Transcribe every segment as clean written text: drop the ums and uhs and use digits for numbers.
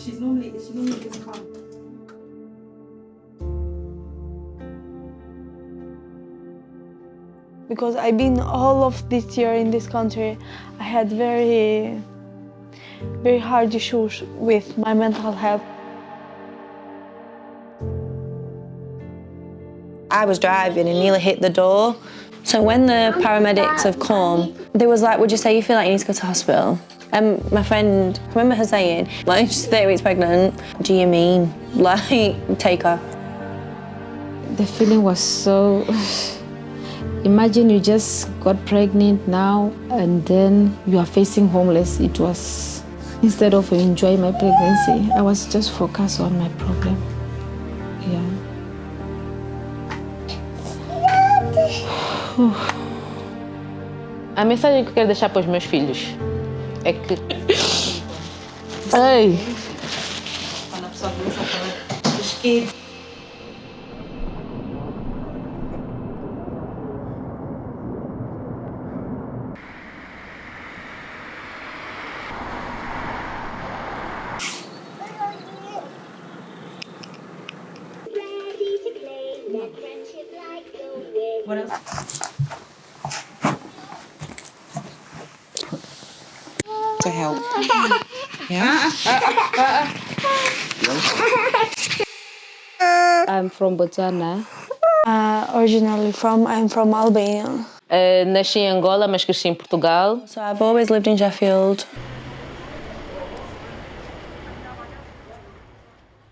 She's normally this calm. Because I've been all of this year in this country, I had very hard issues with my mental health. I was driving and nearly hit the door. So when the paramedics have come, they was like, would you say you feel like you need to go to hospital? And my friend, I remember her saying, like, she's 30 weeks pregnant. What do you mean? Like, take her. The feeling was so... Imagine you just got pregnant now and then you are facing homeless. It was, instead of enjoying my pregnancy, I was just focused on my problem. Yeah. A mensagem que eu quero deixar para os meus filhos é que... Ei! Quando a pessoa começa a falar dos kids. What else? To help. Yeah. I'm from Botswana. I'm from Albania. Nasci em Angola, mas cresci em Portugal. So I've always lived in Sheffield.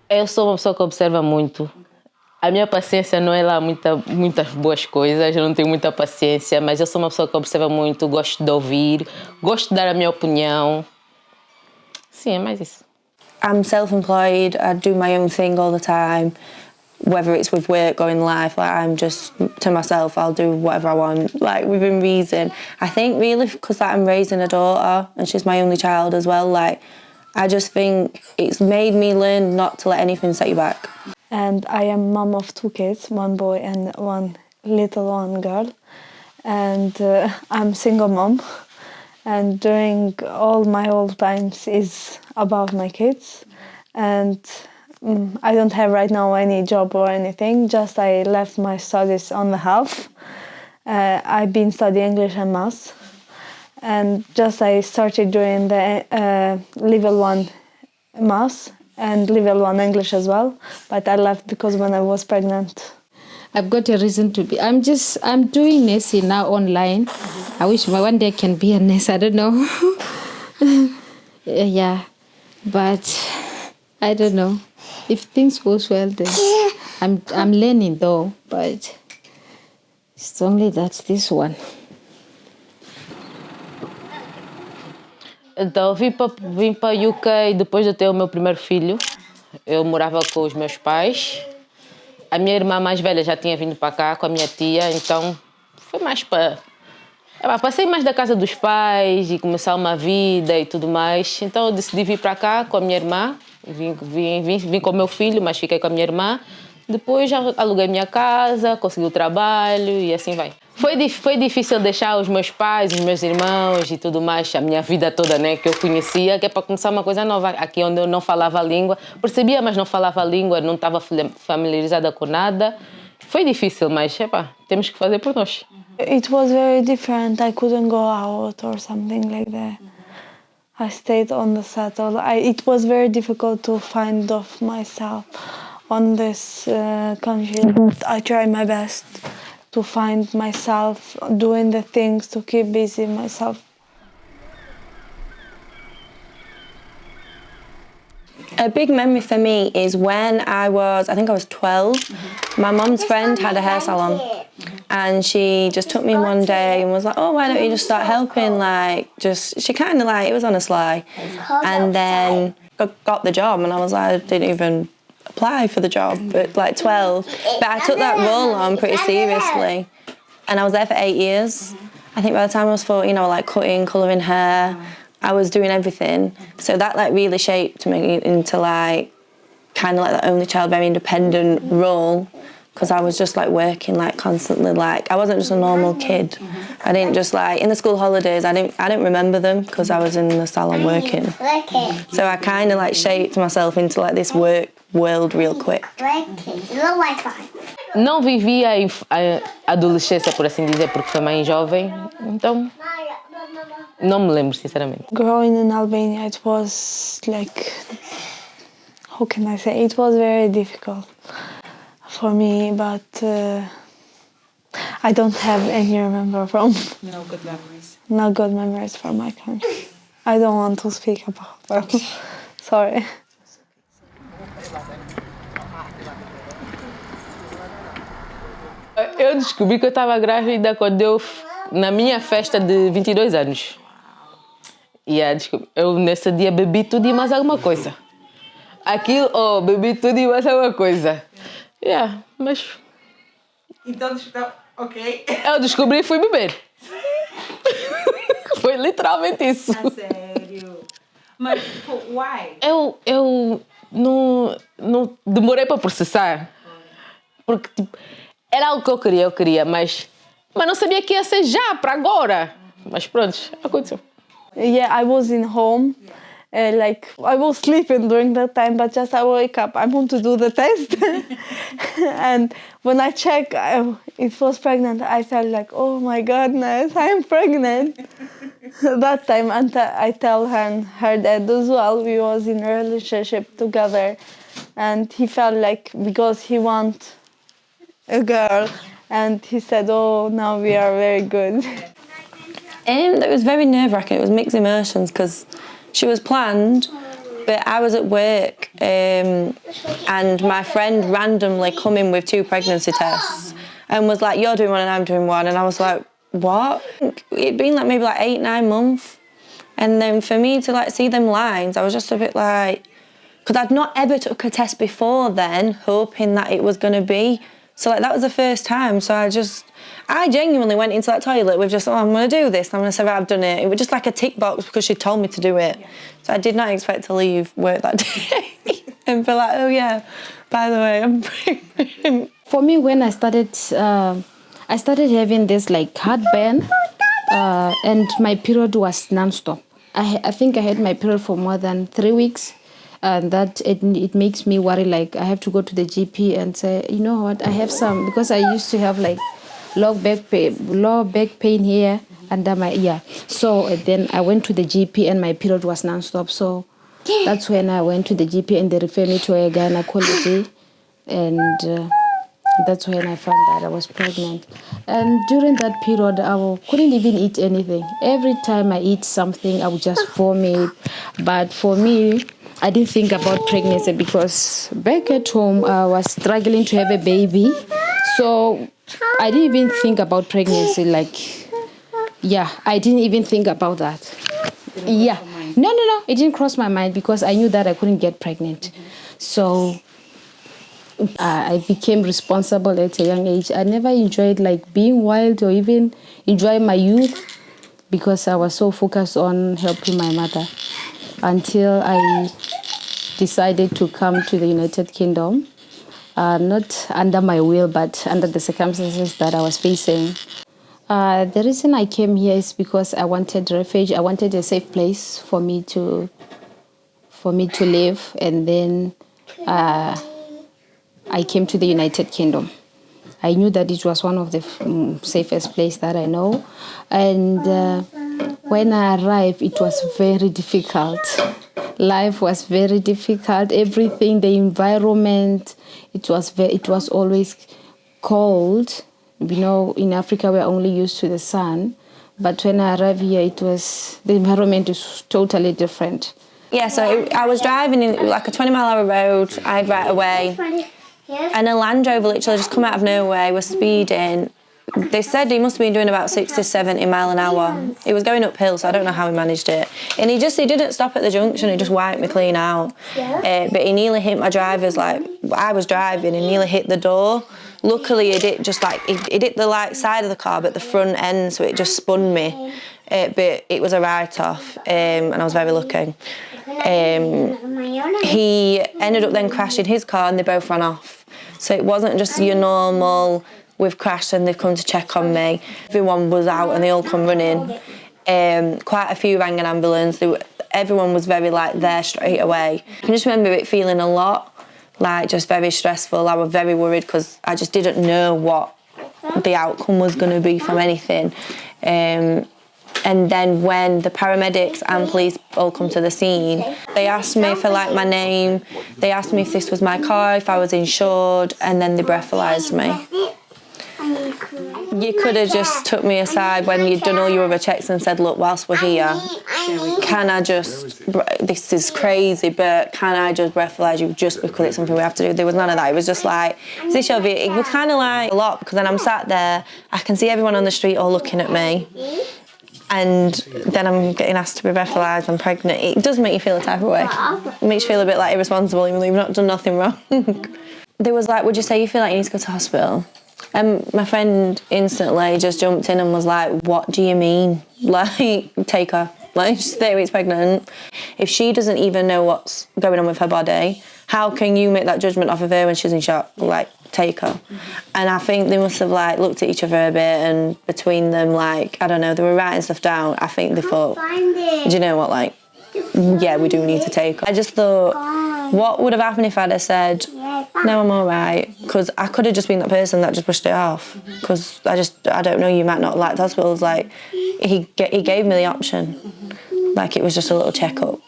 Eu sou uma pessoa que observa muito. A minha paciência não é lá muitas boas coisas, eu não tenho muita paciência, mas eu sou uma pessoa que observa muito, gosto de ouvir, gosto de dar a minha opinião. Sim, é mais isso. I'm self-employed, I do my own thing all the time, whether it's with work or in life, like I'm just, to myself, I'll do whatever I want, like within reason. I think really because like, I'm raising a daughter and she's my only child as well, like I just think it's made me learn not to let anything set you back. And I am mom of 2 kids, 1 boy and 1 little girl. And I'm single mom. And during all my old times is about my kids. And I don't have right now any job or anything, just I left my studies on the half. I've been studying English and Maths. And just I started doing the level 1 Maths and level 1 English as well, but I left because when I was pregnant. I've got a reason to be. I'm doing nursing now online. I wish one day I can be a nurse, I don't know. Yeah, but I don't know. If things goes well then, I'm learning though, but it's only that's this one. Então, vim para o UK depois de ter o meu primeiro filho. Eu morava com os meus pais. A minha irmã mais velha já tinha vindo para cá com a minha tia, então foi mais para... Passei mais da casa dos pais e começar uma vida e tudo mais. Então eu decidi vir para cá com a minha irmã. Vim com o meu filho, mas fiquei com a minha irmã. Depois já aluguei minha casa, consegui o trabalho e assim vai. Foi difícil deixar os meus pais, os meus irmãos e tudo mais, a minha vida toda, né, que eu conhecia, que é para começar uma coisa nova. Aqui onde eu não falava a língua, percebia, mas não falava a língua, não estava familiarizada com nada. Foi difícil, mas temos que fazer por nós. It was very different. I couldn't go out or something like that. I stayed on the settle. It was very difficult to find of myself on this country. I tried my best to find myself, doing the things to keep busy myself. A big memory for me is when I think I was 12, my mum's friend had a hair salon and she just took me one day and was like, oh, why don't you just start helping, she kind of like, it was on a sly. And then got the job and I was like, I didn't even apply for the job at like 12, but I took that role on pretty seriously and I was there for 8 years. I think by the time I was 14 I was like cutting, colouring hair, I was doing everything, so that like really shaped me into like kind of like the only child, very independent role because I was just like working like constantly. Like I wasn't just a normal kid. I didn't just like in the school holidays. I didn't remember them because I was in the salon working. So I kind of like shaped myself into like this work world real quick. Não vivi a adolescência, por assim dizer, porque foi mais jovem, então não me lembro, sinceramente. Growing in Albania, it was like, how can I say, it was very difficult for me, but I don't have any remember from. No good memories. No good memories from my country. I don't want to speak about them. Sorry. Eu descobri que eu estava grávida quando na minha festa de 22 anos. Eu nesse dia bebi tudo e mais alguma coisa. Bebi tudo e mais alguma coisa. Mas... Então, ok. Eu descobri e fui beber. Foi literalmente isso. A sério? Mas, why? Eu não demorei para processar. Porque, tipo, era algo que eu queria, mas não sabia que ia ser já, para agora. Mas pronto, aconteceu. Yeah, I was in home. Like I was sleeping during that time, but just I wake up. I want to do the test, and when I check, it was pregnant. I felt like, oh my goodness, I'm pregnant. That time, and I tell her dad as well. We was in a relationship together, and he felt like because he want a girl, and he said, oh, now we are very good. It was very nerve-wracking. It was mixed emotions because she was planned, but I was at work and my friend randomly come in with 2 pregnancy tests and was like, you're doing one and I'm doing one. And I was like, what? It'd been like maybe like 8-9 months. And then for me to like see them lines, I was just a bit like, because I'd not ever took a test before then, hoping that it was going to be. So like that was the first time. So I genuinely went into that toilet with just, I'm going to do this. I'm going to say, right, I've done it. It was just like a tick box because she told me to do it. Yeah. So I did not expect to leave work that day and be like, oh yeah, by the way, I'm pregnant. For me, when I started having this like heartburn, and my period was non-stop. I think I had my period for more than 3 weeks. And that it makes me worry, like I have to go to the GP and say, you know what, I have some, because I used to have like low back pain here under my ear. So then I went to the GP and my period was non-stop. So that's when I went to the GP and they referred me to a gynecology, and that's when I found that I was pregnant. And during that period, I couldn't even eat anything. Every time I eat something, I would just vomit. But for me, I didn't think about pregnancy because back at home, I was struggling to have a baby. So I didn't even think about pregnancy. I didn't even think about that. Yeah. No. It didn't cross my mind because I knew that I couldn't get pregnant. So I became responsible at a young age. I never enjoyed like being wild or even enjoy my youth because I was so focused on helping my mother until I decided to come to the United Kingdom, not under my will, but under the circumstances that I was facing. The reason I came here is because I wanted refuge. I wanted a safe place for me to live, and then I came to the United Kingdom. I knew that it was one of the safest places that I know, and when I arrived, it was very difficult. Life was very difficult. Everything, the environment, it was always cold. You know, in Africa we're only used to the sun, but when I arrived here, the environment is totally different. Yeah, so I was driving in like a 20-mile-an-hour road. I'd right away, and a Land Rover literally just come out of nowhere, was speeding. They said he must have been doing about 60, 70 miles an hour. He was going uphill, so I don't know how he managed it. And he didn't stop at the junction, he just wiped me clean out. But he nearly hit my driver's, like, I was driving, and nearly hit the door. Luckily, it hit the side of the car, but the front end, so it just spun me. But it was a write-off, and I was very lucky. He ended up then crashing his car, and they both ran off. So it wasn't just your normal, we've crashed and they've come to check on me. Everyone was out and they all come running. Quite a few rang an ambulance. Everyone was very like there straight away. I just remember it feeling a lot, like just very stressful. I was very worried because I just didn't know what the outcome was going to be from anything. And then when the paramedics and police all come to the scene, they asked me for like my name, they asked me if this was my car, if I was insured, and then they breathalyzed me. You could have just took me aside when you'd done all your other checks and said, look, whilst we're here, can I just, this is crazy, but can I just breathalyze you just because it's something we have to do? There was none of that. It was just like, is this your vehicle? It was kind of like a lot, because then I'm sat there, I can see everyone on the street all looking at me, and then I'm getting asked to be breathalyzed, I'm pregnant. It does make you feel a type of way. It makes you feel a bit like irresponsible, even though you've not done nothing wrong. There was like, would you say you feel like you need to go to hospital? And my friend instantly just jumped in and was like, what do you mean? Like, take her. Like, she's 30 weeks pregnant. If she doesn't even know what's going on with her body, how can you make that judgment off of her when she's in shock? Like, take her. And I think they must have, like, looked at each other a bit, and between them, like, I don't know, they were writing stuff down. I think they thought, do you know what, like, yeah, we do need to take her. I just thought, what would have happened if I'd have said, no, I'm all right? Because I could have just been that person that just pushed it off. Because I don't know, you might not like the hospitals. Like, he gave me the option. Like, it was just a little checkup.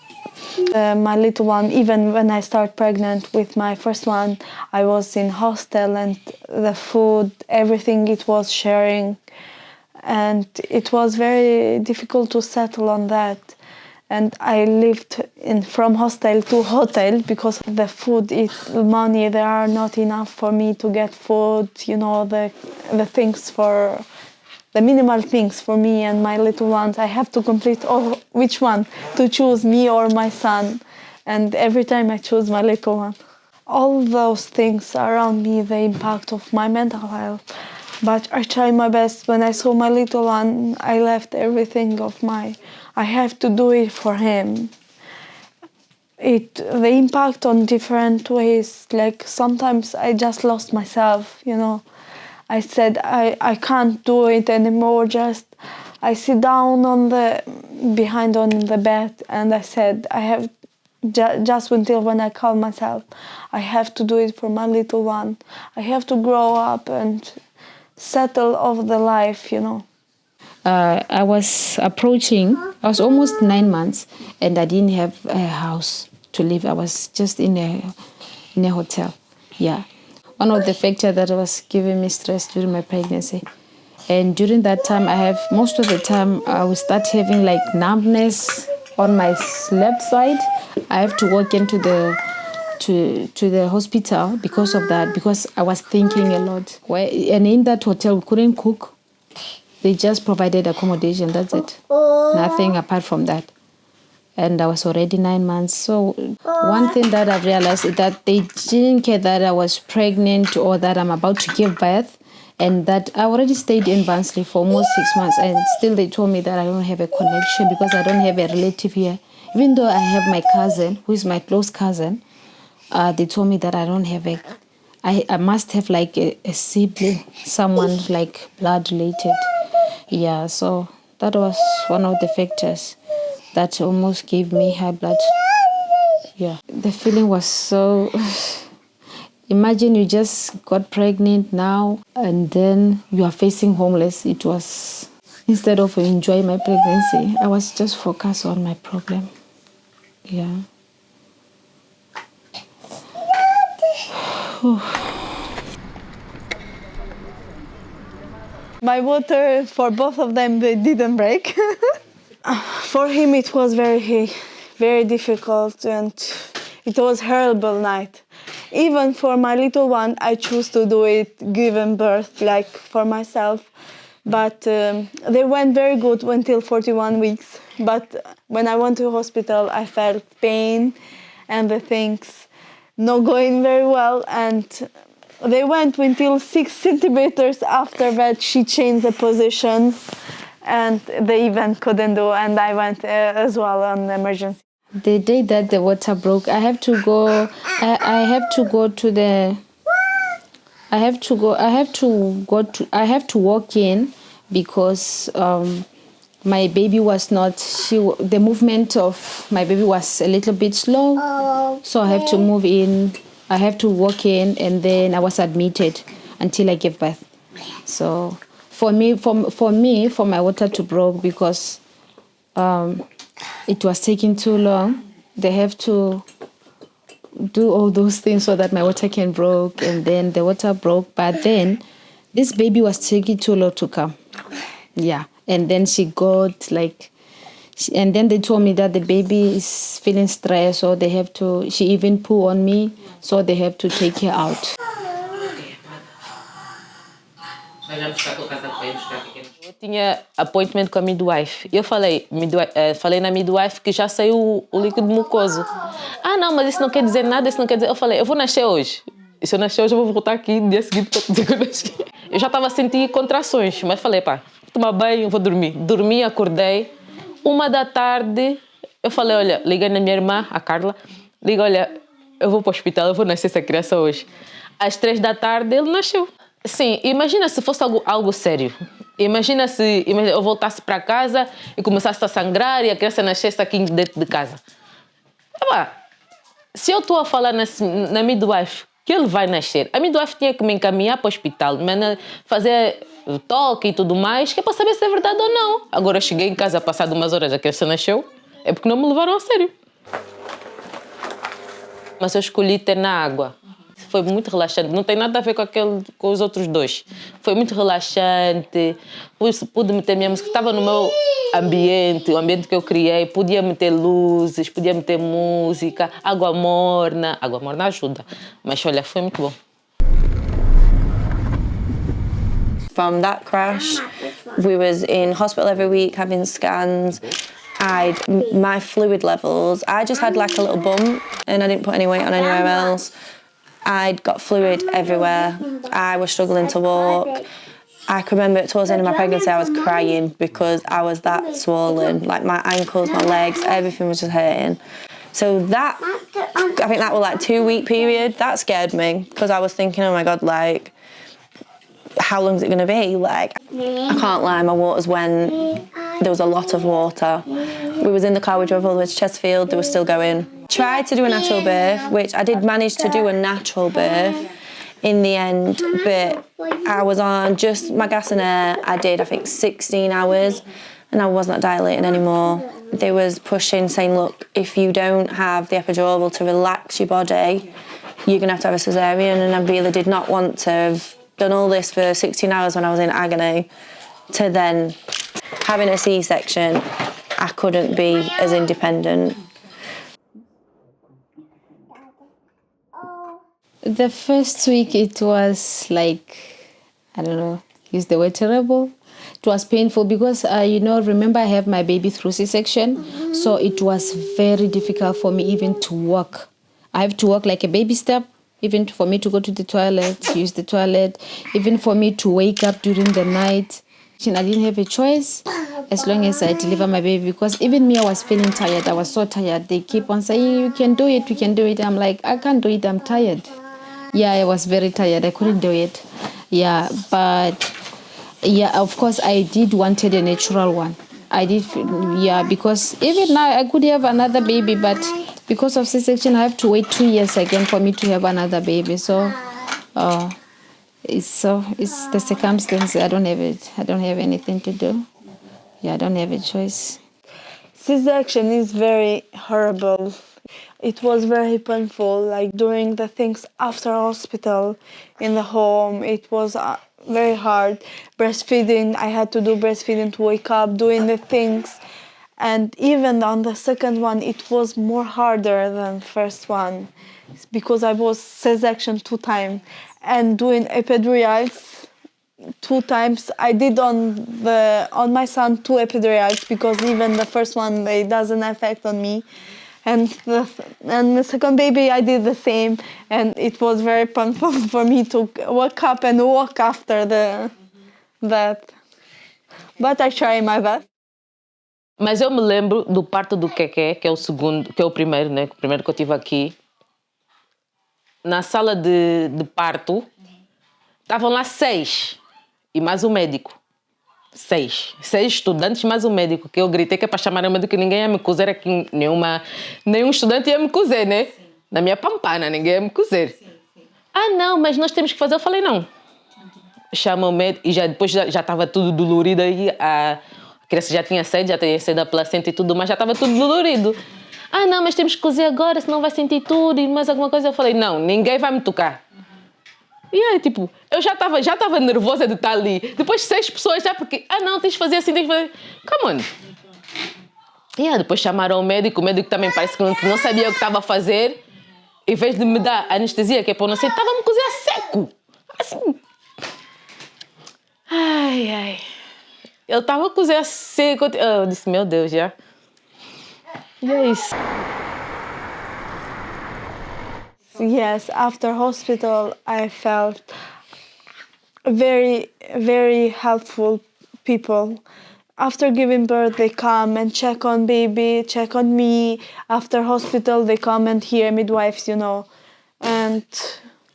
My little one, even when I started pregnant with my first one, I was in hostel, and the food, everything, it was sharing. And it was very difficult to settle on that. And I lived from hostel to hotel because the food, money, there are not enough for me to get food, you know, the things for, the minimal things for me and my little ones. I have to complete which one to choose, me or my son. And every time I choose my little one. All those things around me, the impact of my mental health. But I try my best. When I saw my little one, I left everything I have to do it for him. The impact on different ways, like sometimes I just lost myself, you know. I said, I can't do it anymore, I sit down behind on the bed, and I said, I have, just until when I calm myself, I have to do it for my little one. I have to grow up and settle of the life, you know. I was almost 9 months, and I didn't have a house to live. I was just in a hotel. Yeah. One of the factors that was giving me stress during my pregnancy. And during that time, most of the time, I would start having like numbness on my left side. I have to walk into to the hospital because of that, because I was thinking a lot. And in that hotel, we couldn't cook. They just provided accommodation, that's it. Nothing apart from that. And I was already 9 months. So one thing that I've realized is that they didn't care that I was pregnant or that I'm about to give birth, and that I already stayed in Barnsley for almost 6 months, and still they told me that I don't have a connection because I don't have a relative here. Even though I have my cousin, who is my close cousin, they told me that I don't have I must have like a sibling, someone like blood related. Yeah, so that was one of the factors that almost gave me high blood. Yeah, the feeling was so... Imagine you just got pregnant now and then you are facing homeless. It was, instead of enjoying my pregnancy, I was just focused on my problem. Yeah. My water, for both of them, they didn't break. For him, it was very, very difficult, and it was horrible night. Even for my little one, I choose to do it, giving birth, like for myself. But they went very good until 41 weeks. But when I went to hospital, I felt pain and the things not going very well. And they went until 6 centimeters. After that, she changed the position, and they even couldn't do. And I went as well on emergency. The day that the water broke, I have to go. I have to go to the I have to walk in because my baby was not. The movement of my baby was a little bit slow, so I have to move in. I have to walk in, and then I was admitted until I gave birth. So for my water to broke because it was taking too long. They have to do all those things so that my water can broke, and then the water broke. But then this baby was taking too long to come. Yeah, and then she got and then they told me that the baby is feeling stressed, so they have to. She even pull on me, so they have to take her out. Eu tinha appointment com a midwife. Eu falei na midwife que já saiu o líquido mucoso. Ah, não, mas isso não quer dizer nada, isso não quer dizer... Eu falei, eu vou nascer hoje. E se eu nascer hoje, eu vou voltar aqui no dia seguinte para dizer que eu nasci. Eu já estava a sentir contrações, mas falei, pá, vou tomar banho, vou dormir. Dormi, acordei. 1h, eu falei, olha, liguei na minha irmã, a Carla. Liga, olha, eu vou para o hospital, eu vou nascer essa criança hoje. Às 3h, ele nasceu. Sim, imagina se fosse algo sério. Imagina se eu voltasse para casa e começasse a sangrar e a criança nascesse aqui dentro de casa. Se eu estou a falar na midwife que ele vai nascer, a midwife tinha que me encaminhar para o hospital, fazer o toque e tudo mais, que é para saber se é verdade ou não. Agora eu cheguei em casa, passado umas horas, a criança nasceu, é porque não me levaram a sério. Mas eu escolhi ter na água. Foi muito relaxante, não tem nada a ver com os outros dois. Foi muito relaxante, pude meter minha música, estava no meu ambiente, o ambiente que eu criei, podia meter luzes, podia meter música, água morna ajuda, mas olha, foi muito bom. From that crash, we was in hospital every week having scans. My fluid levels, I just had like a little bump and I didn't put any weight on anywhere else. I'd got fluid everywhere. I was struggling to walk. I can remember towards the end of my pregnancy I was crying because I was that swollen. Like my ankles, my legs, everything was just hurting. So I think that was like 2-week period. That scared me because I was thinking, oh my God, like, how long is it going to be? Like, I can't lie, my waters went. There was a lot of water. We was in the car, we drove all the way to Chesterfield, they were still going. Tried to do a natural birth, which I did manage to do a natural birth in the end, but I was on just my gas and air. I did, I think, 16 hours and I was not dilating anymore. They was pushing, saying, look, if you don't have the epidural to relax your body, you're going to have a cesarean, and I really did not want to have done all this for 16 hours when I was in agony to then having a C-section. I couldn't be as independent. The first week it was like, I don't know, use the word terrible. It was painful because, remember I have my baby through C-section, so it was very difficult for me even to walk. I have to walk like a baby step, even for me to go to the toilet, use the toilet, even for me to wake up during the night. I didn't have a choice as long as I deliver my baby, because even me, I was feeling tired. I was so tired. They keep on saying, you can do it, you can do it. I'm like, I can't do it, I'm tired. Yeah, I was very tired. I couldn't do it. Yeah, but yeah, of course, I did wanted a natural one. I did, yeah, because even now I could have another baby, but because of C-section, I have to wait 2 years again for me to have another baby. So, it's the circumstance. I don't have it. I don't have anything to do. Yeah, I don't have a choice. C-section is very horrible. It was very painful, like doing the things after hospital, in the home. It was very hard. Breastfeeding, I had to do breastfeeding to wake up, doing the things. And even on the second one, it was more harder than first one because I was C-section 2 times and doing epidurals 2 times. I did on my son 2 epidurals because even the first one, it doesn't affect on me. And the second baby, I did the same, and it was very painful for me to wake up and walk after that. But I try my best. Mas eu me lembro do parto do Keké, que é o segundo, que é o primeiro, né? O primeiro que eu tive aqui. Na sala de parto, Estavam lá 6 e mais um médico. 6 estudantes mais um médico, que eu gritei que é para chamar o médico, que ninguém ia me cozer aqui, nenhum estudante ia me cozer, né? Na minha pampana, ninguém ia me cozer. Ah, não, mas nós temos que fazer. Eu falei, não. Chama o médico, e depois já estava tudo dolorido aí, a criança já tinha saído da placenta e tudo, mas já estava tudo dolorido. Ah, não, mas temos que cozer agora, senão vai sentir tudo e mais alguma coisa. Eu falei, não, ninguém vai me tocar. E aí, tipo, eu já estava nervosa de estar ali. Depois 6 pessoas já, porque, não, tens de fazer assim, tens de fazer... Come on. E aí, depois chamaram o médico também parece que não sabia o que estava a fazer. Em vez de me dar anestesia, que é para eu não sei, estava-me a cozer a seco. Assim. Ai. Ele estava a cozer a seco. Eu disse, meu Deus, já. E é isso. Yes, after hospital, I felt very, very helpful people. After giving birth, they come and check on baby, check on me. After hospital, they come and hear midwives, you know. And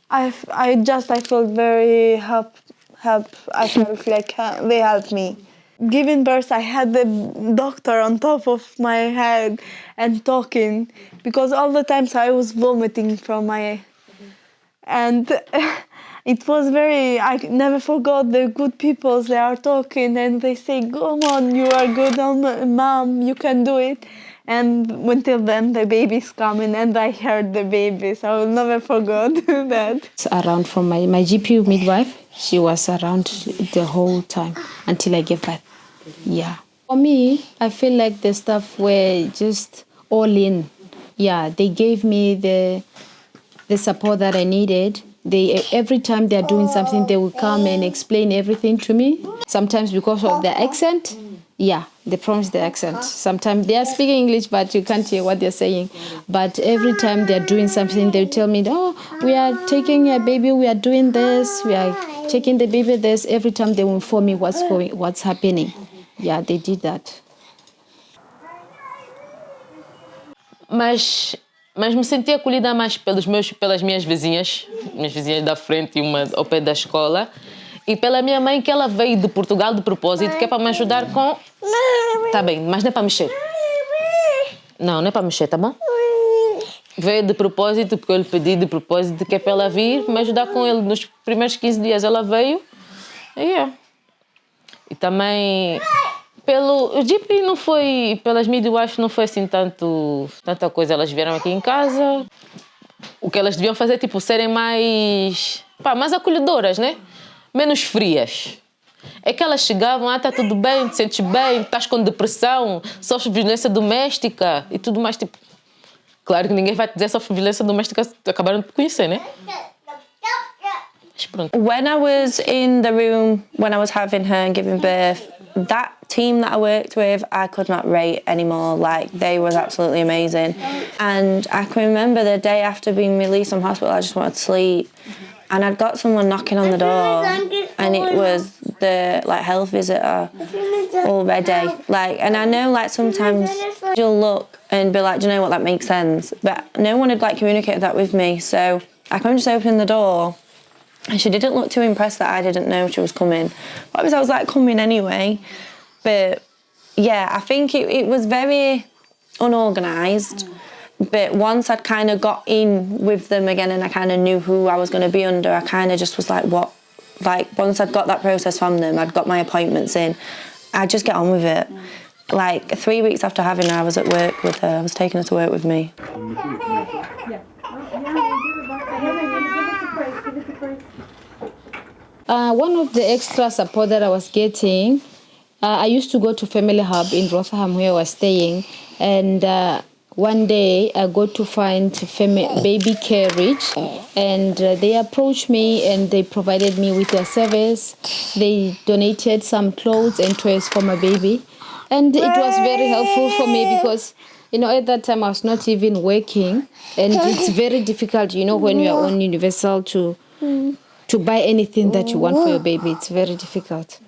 I felt very help. I felt like they helped me. Giving birth, I had the doctor on top of my head and talking, because all the times I was vomiting from my... And it was very... I never forgot the good people. They are talking and they say, come on, you are good, mom, you can do it. And until then, the baby's coming and I heard the babies. I will never forget that. It's around from my GP midwife. She was around the whole time until I gave birth. Yeah. For me, I feel like the staff were just all in. Yeah, they gave me the support that I needed. Every time they're doing something, they will come and explain everything to me. Sometimes because of their accent, they promise the accent. Sometimes they are speaking English, but you can't hear what they're saying. But every time they're doing something, they tell me, oh, we are taking a baby, we are doing this, we are taking the baby this. Every time they will inform me what's happening. Yeah, they did that. Mas me senti acolhida mais pelas minhas vizinhas da frente e uma ao pé da escola, e pela minha mãe, que ela veio de Portugal de propósito, que é para me ajudar com... Tá bem, mas não é para mexer. Não é para mexer, tá bom? Veio de propósito, porque eu lhe pedi de propósito, que é para ela vir me ajudar com ele. Nos primeiros 15 dias ela veio. E também... O GP não foi... Pelas midwives não foi assim tanta coisa. Elas vieram aqui em casa. O que elas deviam fazer é, tipo, serem mais acolhedoras, né? Menos frias. É que elas chegavam, tá tudo bem, te sentes bem, estás com depressão, sofres violência doméstica e tudo mais, tipo... Claro que ninguém vai te dizer sofre violência doméstica, acabaram de conhecer, né? Mas pronto. When I was in the room, when I was having her and giving birth, that team that I worked with, I could not rate anymore. Like, they were absolutely amazing. And I can remember the day after being released from hospital, I just wanted to sleep. And I'd got someone knocking on the door, and it was the health visitor already. And I know sometimes you'll look and be like, do you know what, that makes sense? But no one had communicated that with me. So I couldn't just open the door, and she didn't look too impressed that I didn't know she was coming. But obviously I was coming anyway. But yeah, I think it was very unorganised. But once I'd kind of got in with them again and I kind of knew who I was going to be under, I kind of just was like, what? Once I'd got that process from them, I'd got my appointments in, I'd just get on with it. 3 weeks after having her, I was at work with her. I was taking her to work with me. One of the extra support that I was getting, I used to go to Family Hub in Rotherham where I was staying, and one day I got to find baby carriage, and they approached me and they provided me with their service. They donated some clothes and toys for my baby, and it was very helpful for me because, at that time I was not even working, and it's very difficult, when you are on Universal to buy anything that you want for your baby. It's very difficult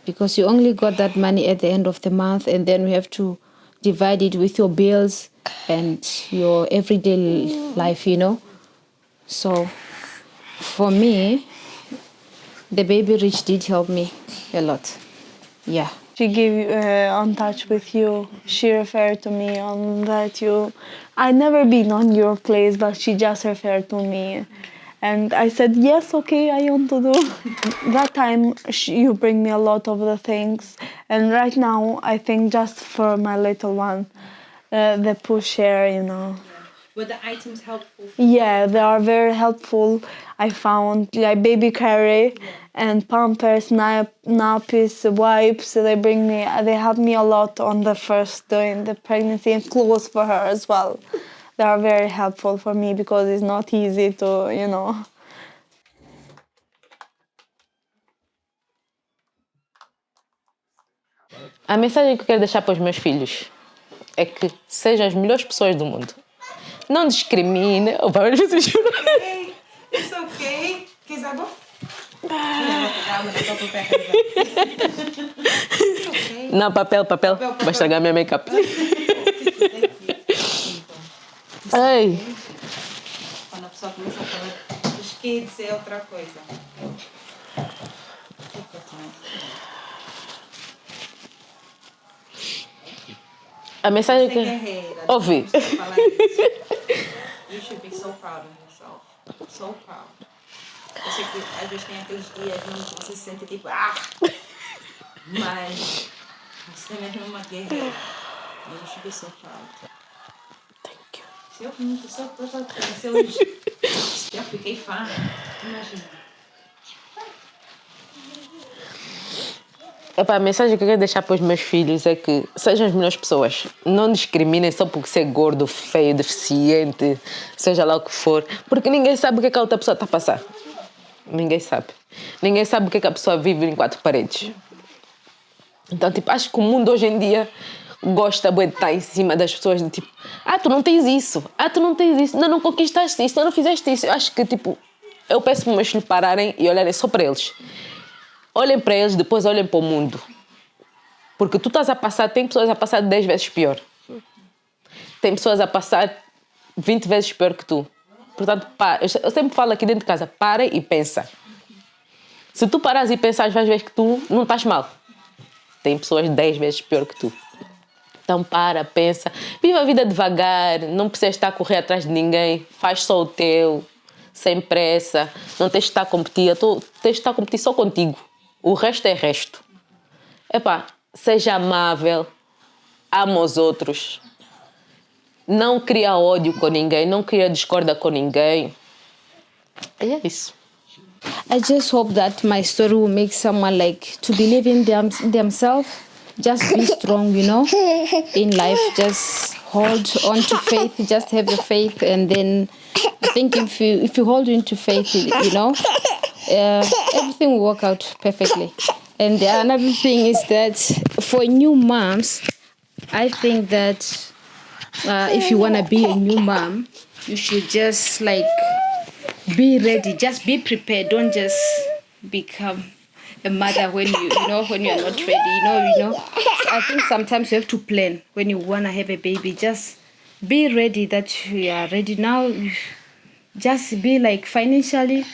because you only got that money at the end of the month, and then we have to divide it with your bills and your everyday life, So for me, the baby Rich did help me a lot. Yeah. She gave on touch with you. She referred to me on that you. I never been on your place, but she just referred to me, and I said yes, okay, I want to do. That time you bring me a lot of the things, and right now I think just for my little one, the pushchair, you know. Were the items helpful? Yeah, they are very helpful. I found like baby carry and pampers, nappies, wipes. They help me a lot on the first during the pregnancy, and clothes for her as well. They are very helpful for me because it's not easy to, you know. A mensagem que eu quero deixar para os meus filhos é que sejam as melhores pessoas do mundo. Não discriminem. Oh, várias vezes juro. Hey, it's okay. Quer água? Não, papel. Vai estragar minha make-up. Ai. Quando a pessoa começa a falar dos kids é outra coisa. A mensagem Você é que... guerreira. Ouvi. Falar isso. You should be so proud of yourself. So proud. Eu sei que às vezes tem aqueles dias onde você se sente tipo, mas você mesmo é uma guerreira. You should be so proud. Thank you. Se eu hoje já fiquei fã, imagina. Epá, a mensagem que eu quero deixar para os meus filhos é que sejam as melhores pessoas. Não discriminem só porque ser gordo, feio, deficiente, seja lá o que for. Porque ninguém sabe o que é que a outra pessoa está a passar. Ninguém sabe. Ninguém sabe o que é que a pessoa vive em quatro paredes. Então, tipo, acho que o mundo hoje em dia gosta de estar em cima das pessoas de tipo, tu não tens isso, tu não tens isso, não conquistaste isso, não fizeste isso. Eu acho que, tipo, eu peço para os meus filhos pararem e olharem só para eles. Olhem para eles, depois olhem para o mundo. Porque tu estás a passar, tem pessoas a passar 10 vezes pior. Tem pessoas a passar 20 vezes pior que tu. Portanto, eu sempre falo aqui dentro de casa, para e pensa. Se tu parares e pensares, vais ver que tu não estás mal. Tem pessoas 10 vezes pior que tu. Então pensa. Viva a vida devagar, não precisas estar a correr atrás de ninguém. Faz só o teu, sem pressa. Não tens de estar a competir, tens de estar a competir só contigo. O resto é resto. Epá, seja amável, ama os outros. Não cria ódio com ninguém, não cria discórdia com ninguém. E é isso. I just hope that my story will make someone like to believe in themselves. Just be strong, you know, in life. Just hold on to faith. Just have the faith, and then I think if you hold into faith, you know, everything will work out perfectly. And another thing is that for new moms, I think that if you want to be a new mom, you should just like be ready. Just be prepared. Don't just become a mother when you know when you are not ready. You know. I think sometimes you have to plan when you want to have a baby. Just be ready that you are ready now. Just be like financially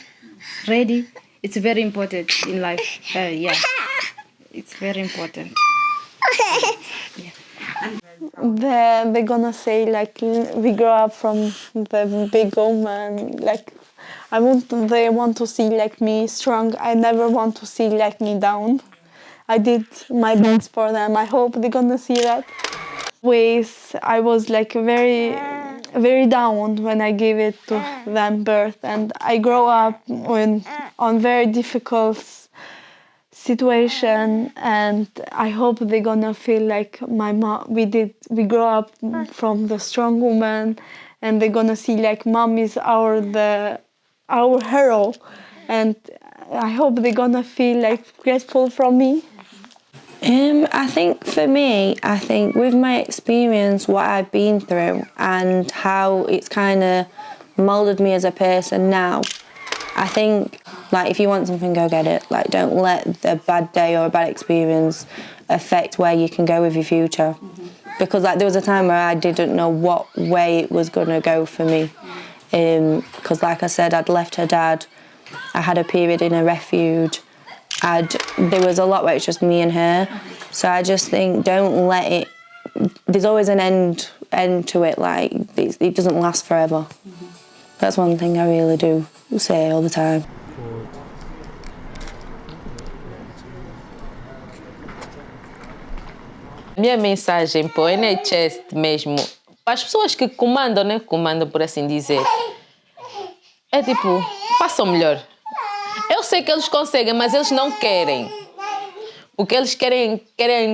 ready. It's very important in life. Yeah, it's very important. Yeah. They're gonna say like we grow up from the big woman. Like they want to see like me strong. I never want to see like me down. I did my best for them. I hope they're gonna see that. I was like very, very down when I gave it to them birth, and I grow up on very difficult situation, and I hope they're gonna feel like my mom. We grow up from the strong woman, and they're gonna see like mom is our hero, and I hope they're gonna feel like grateful from me. I think for me, with my experience, what I've been through and how it's kind of moulded me as a person now, I think, like, if you want something, go get it. Like, don't let a bad day or a bad experience affect where you can go with your future. Because, like, there was a time where I didn't know what way it was going to go for me. Because, like I said, I'd left her dad. I had a period in a refuge. there was a lot where it's just me and her. So I just think don't let it, there's always an end to it, like it doesn't last forever. That's one thing I really do say all the time. Minha mensagem para o NHS mesmo, para as pessoas que comandam, né? Comandam, por assim dizer, é tipo, façam melhor. Eu sei que eles conseguem, mas eles não querem. Porque eles querem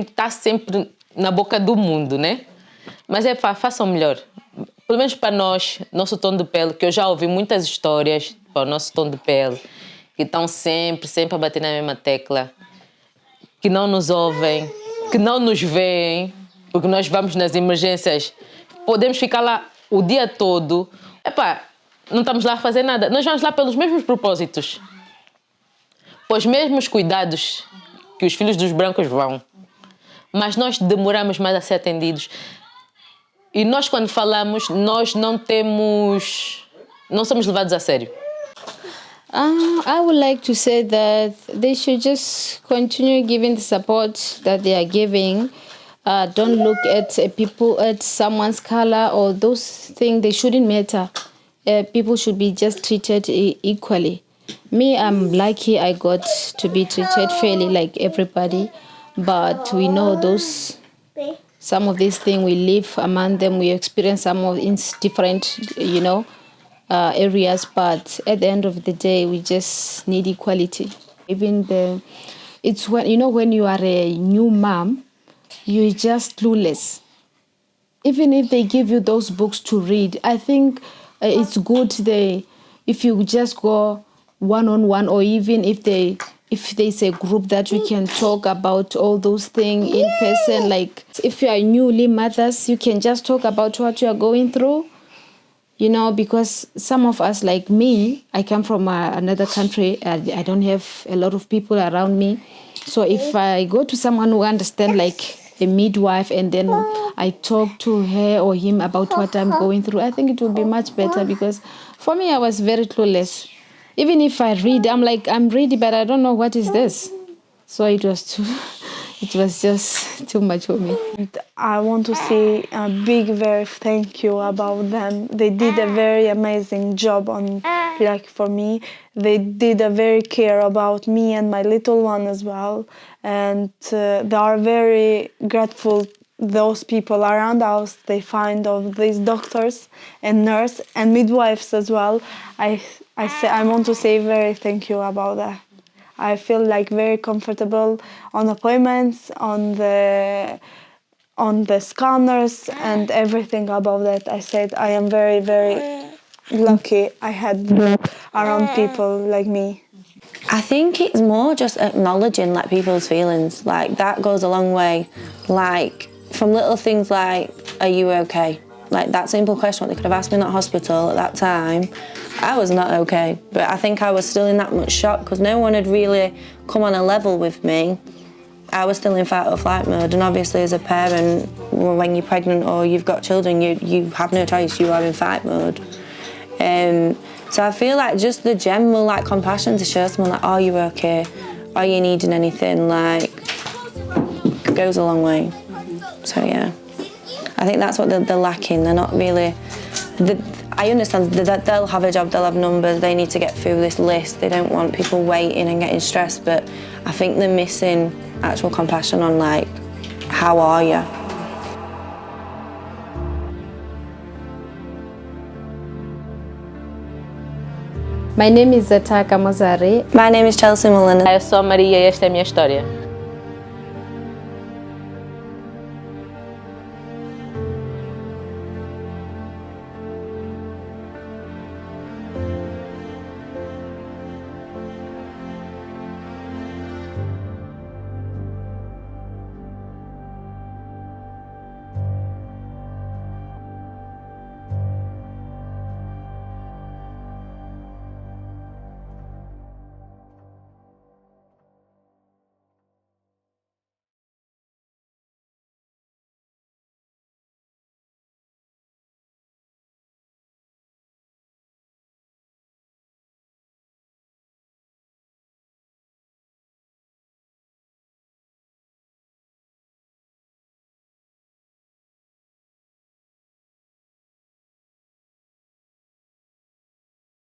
estar sempre na boca do mundo, né? Mas façam melhor. Pelo menos para nós, nosso tom de pele, que eu já ouvi muitas histórias para o nosso tom de pele, que estão sempre a bater na mesma tecla, que não nos ouvem, que não nos veem, porque nós vamos nas emergências, podemos ficar lá o dia todo. Não estamos lá a fazer nada. Nós vamos lá pelos mesmos propósitos, pelos mesmos cuidados que os filhos dos brancos vão. Mas nós demoramos mais a ser atendidos. E nós, quando falamos, nós não somos levados a sério. I would like to say that they should just continue giving the support that they are giving. Don't look at people, at someone's color or those things. They shouldn't matter. People should be just treated equally. Me, I'm lucky I got to be treated fairly like everybody. But we know some of these things we live among them. We experience some of in different, areas, but at the end of the day, we just need equality. It's when you are a new mom, you're just clueless. Even if they give you those books to read, I think it's good if you just go one-on-one, or even if there's a group that we can talk about all those things in person. Like if you are newly mothers, you can just talk about what you are going through. Because some of us, like me, I come from another country. I don't have a lot of people around me. So if I go to someone who understands, like a midwife, and then I talk to her or him about what I'm going through, I think it will be much better, because for me, I was very clueless. Even if I read, I'm ready, but I don't know what is this. So it was just too much for me. I want to say a big, very thank you about them. They did a very amazing job for me. They did a very care about me and my little one as well. And they are very grateful, those people around us, they find of these doctors and nurse and midwives as well. I want to say very thank you about that. I feel very comfortable on appointments, on the scanners and everything about that. I said I am very, very lucky I had around people like me. I think it's more just acknowledging people's feelings. That goes a long way. From little things like, are you okay? That simple question, what they could have asked me in that hospital at that time, I was not okay. But I think I was still in that much shock because no one had really come on a level with me. I was still in fight or flight mode, and obviously as a parent, when you're pregnant or you've got children, you have no choice, you are in fight mode. So I feel just the general compassion to show someone are you okay? Are you needing anything? Goes a long way. So yeah, I think that's what they're lacking. They're not really. I understand that they'll have a job, they'll have numbers, they need to get through this list. They don't want people waiting and getting stressed, but I think they're missing actual compassion on how are you? My name is Zataka Mozare. My name is Chelsea Mullen. Eu sou a Maria e esta é a minha história.